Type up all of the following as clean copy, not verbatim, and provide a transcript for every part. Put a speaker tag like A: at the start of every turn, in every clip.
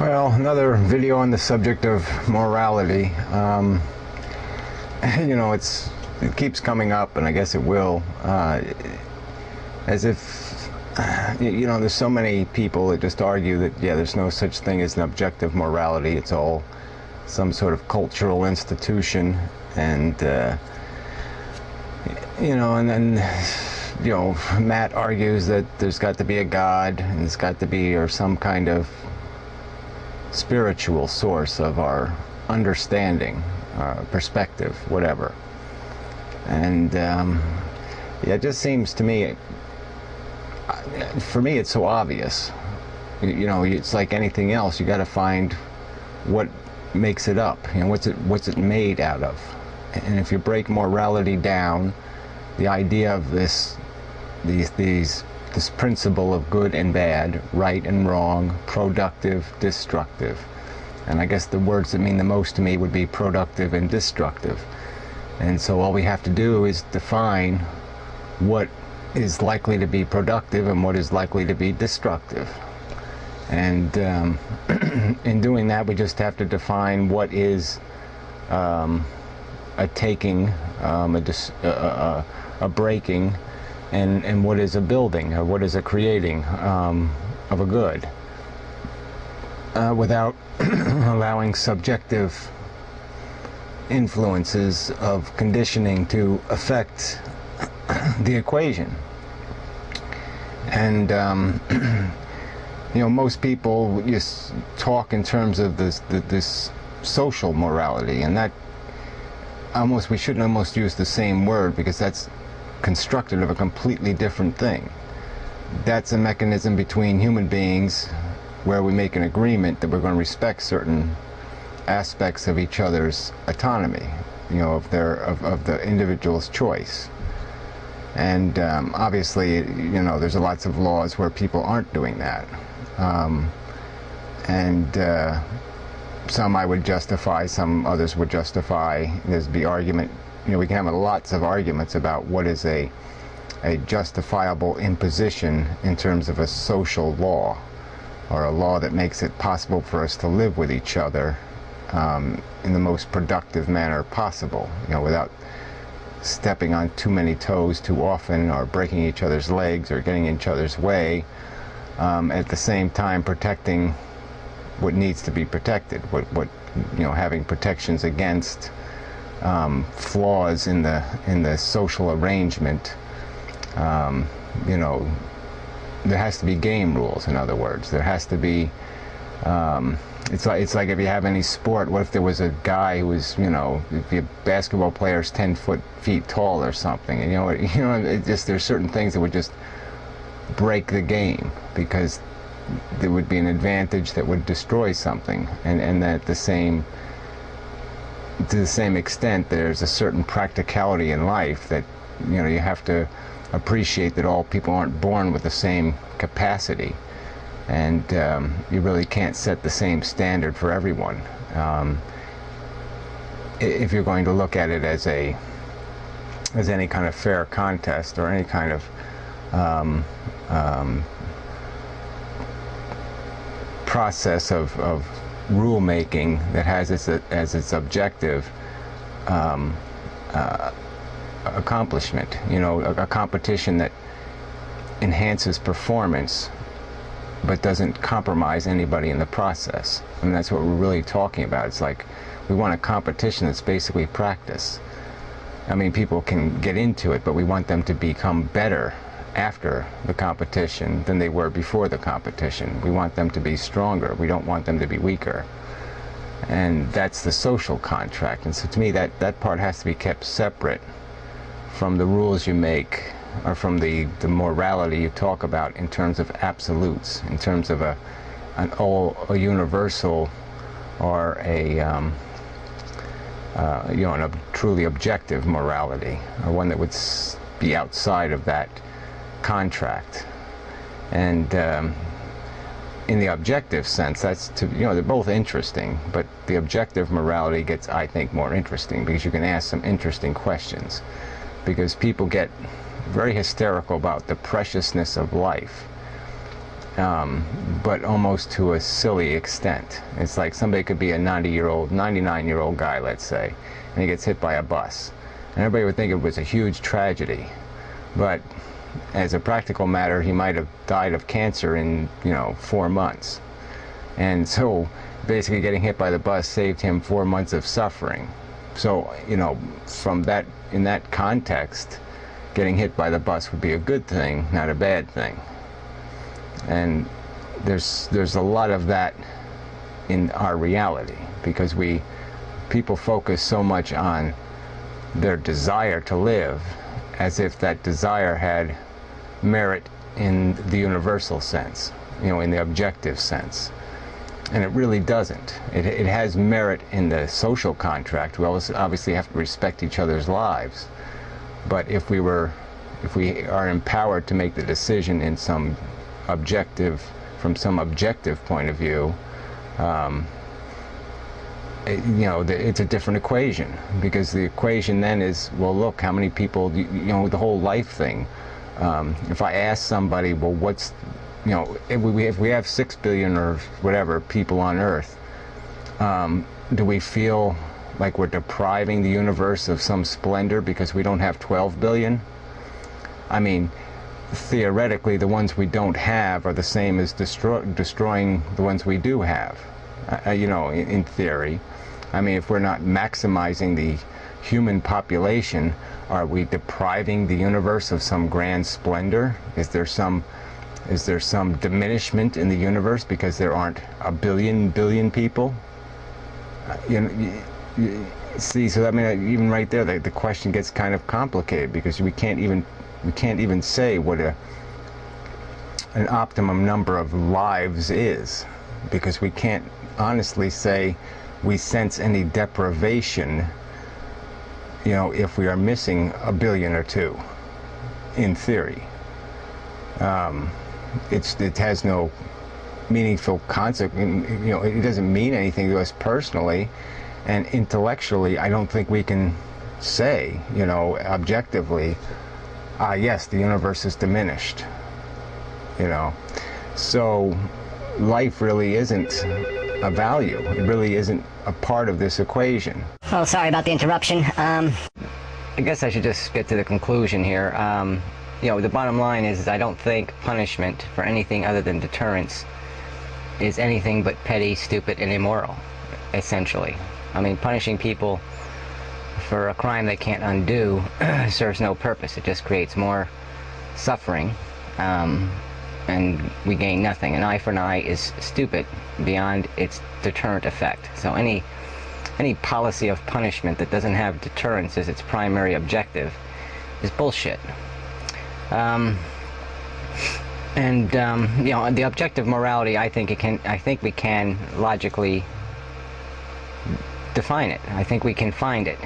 A: Well, another video on the subject of morality. It keeps coming up, and I guess it will, as if, there's so many people that just argue that, yeah, there's no such thing as an objective morality. It's all some sort of cultural institution, and, and then, Matt argues that there's got to be a God, and there's got to be, or some kind of spiritual source of our understanding, perspective, whatever. And it just seems to me, for me, it's so obvious. It's like anything else. You got to find what makes it up. What's it made out of? And if you break morality down, the idea of this principle of good and bad, right and wrong, productive, destructive. And I guess the words that mean the most to me would be productive and destructive. And so all we have to do is define what is likely to be productive and what is likely to be destructive. And in doing that, we just have to define what is a taking, a breaking, and what is a building, or what is a creating of a good, without allowing subjective influences of conditioning to affect the equation. And most people just talk in terms of this social morality, and that we shouldn't almost use the same word, because that's constructed of a completely different thing. That's a mechanism between human beings where we make an agreement that we're going to respect certain aspects of each other's autonomy, of the individual's choice. And obviously, there's lots of laws where people aren't doing that. Some I would justify, some others would justify. There's the argument, we can have lots of arguments about what is a justifiable imposition in terms of a social law, or a law that makes it possible for us to live with each other in the most productive manner possible, without stepping on too many toes too often, or breaking each other's legs, or getting in each other's way, at the same time protecting what needs to be protected, having protections against flaws in the social arrangement. There has to be game rules. In other words, there has to be. It's like if you have any sport. What if there was a guy who was, if a basketball player is 10 feet tall or something, and there's certain things that would just break the game, because there would be an advantage that would destroy something, and that to the same extent, there's a certain practicality in life that you have to appreciate that all people aren't born with the same capacity, and you really can't set the same standard for everyone. If you're going to look at it as any kind of fair contest, or any kind of process of rule making that has as its objective accomplishment, a competition that enhances performance but doesn't compromise anybody in the process. I mean, that's what we're really talking about. It's like we want a competition that's basically practice. I mean, people can get into it, but we want them to become better after the competition than they were before the competition. We want them to be stronger. We don't want them to be weaker. And that's the social contract. And so to me, that part has to be kept separate from the rules you make, or from the morality you talk about in terms of absolutes, in terms of a universal, or a truly objective morality, or one that would be outside of that contract. And in the objective sense, they're both interesting, but the objective morality gets, I think, more interesting, because you can ask some interesting questions, because people get very hysterical about the preciousness of life. but almost to a silly extent. It's like somebody could be a 90-year-old, 99-year-old guy, let's say, and he gets hit by a bus. And everybody would think it was a huge tragedy. But as a practical matter, he might have died of cancer in, 4 months. And so basically getting hit by the bus saved him 4 months of suffering. So, from that, in that context, getting hit by the bus would be a good thing, not a bad thing. And there's a lot of that in our reality, because people focus so much on their desire to live as if that desire had merit in the universal sense, in the objective sense. And it really doesn't. It has merit in the social contract. We obviously have to respect each other's lives. But if we are empowered to make the decision in some from some objective point of view, it's a different equation, because the equation then is, well, look, how many people, the whole life thing. If I ask somebody, well, what's, if we have 6 billion or whatever people on Earth, do we feel like we're depriving the universe of some splendor because we don't have 12 billion? I mean, theoretically, the ones we don't have are the same as destroying the ones we do have, in theory. I mean, if we're not maximizing the human population, are we depriving the universe of some grand splendor? Is there some diminishment in the universe because there aren't a billion people? See, so I mean, even right there, the question gets kind of complicated, because we can't even say what an optimum number of lives is, because we can't honestly say we sense any deprivation, if we are missing a billion or two, in theory. It has no meaningful consequence. It doesn't mean anything to us personally, and intellectually, I don't think we can say, objectively, yes, the universe is diminished. So life really isn't a value. It really isn't a part of this equation.
B: Oh, sorry about the interruption.
C: I guess I should just get to the conclusion here. The bottom line is I don't think punishment for anything other than deterrence is anything but petty, stupid, and immoral, essentially. I mean, punishing people for a crime they can't undo serves no purpose. It just creates more suffering, and we gain nothing. An eye for an eye is stupid beyond its deterrent effect. So any policy of punishment that doesn't have deterrence as its primary objective is bullshit. The objective morality, I think we can logically define it. I think we can find it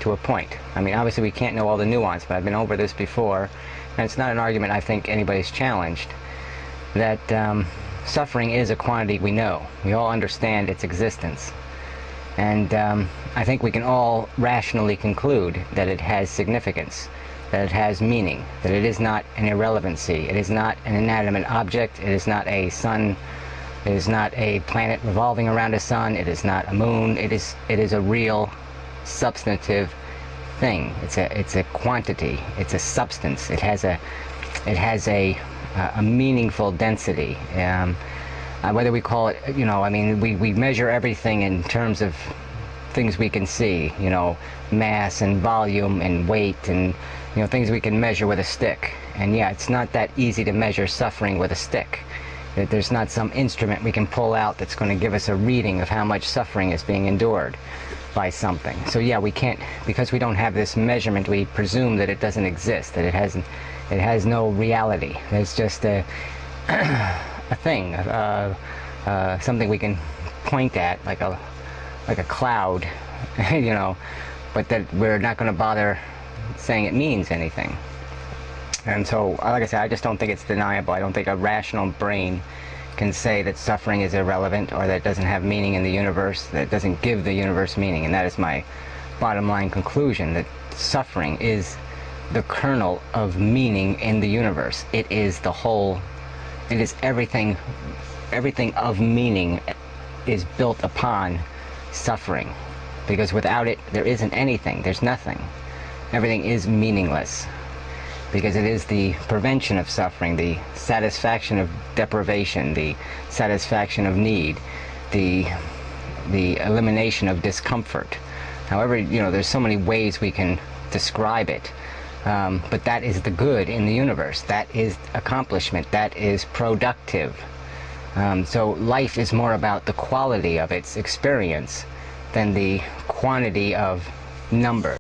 C: to a point. I mean, obviously we can't know all the nuance, but I've been over this before, and it's not an argument I think anybody's challenged, that suffering is a quantity we know. We all understand its existence. And I think we can all rationally conclude that it has significance, that it has meaning, that it is not an irrelevancy, it is not an inanimate object, it is not a sun, it is not a planet revolving around a sun, it is not a moon, it is a real substantive thing. It's a quantity, it's a substance, it has a meaningful density. Whether we call it, I mean, we measure everything in terms of things we can see, mass and volume and weight and, things we can measure with a stick. And yeah, it's not that easy to measure suffering with a stick. There's not some instrument we can pull out that's going to give us a reading of how much suffering is being endured by something. So yeah, we can't, because we don't have this measurement, we presume that it doesn't exist, that it has no reality. It's just a thing, something we can point at, like a cloud, but that we're not going to bother saying it means anything. And so, like I said, I just don't think it's deniable. I don't think a rational brain can say that suffering is irrelevant, or that it doesn't have meaning in the universe, that it doesn't give the universe meaning. And that is my bottom line conclusion, that suffering is the kernel of meaning in the universe. It is the whole It is everything of meaning is built upon suffering, because without it there isn't anything, there's nothing. Everything is meaningless, because it is the prevention of suffering, the satisfaction of deprivation, the satisfaction of need, the elimination of discomfort. However, there's so many ways we can describe it, but that is the good in the universe. That is accomplishment. That is productive. So life is more about the quality of its experience than the quantity of number.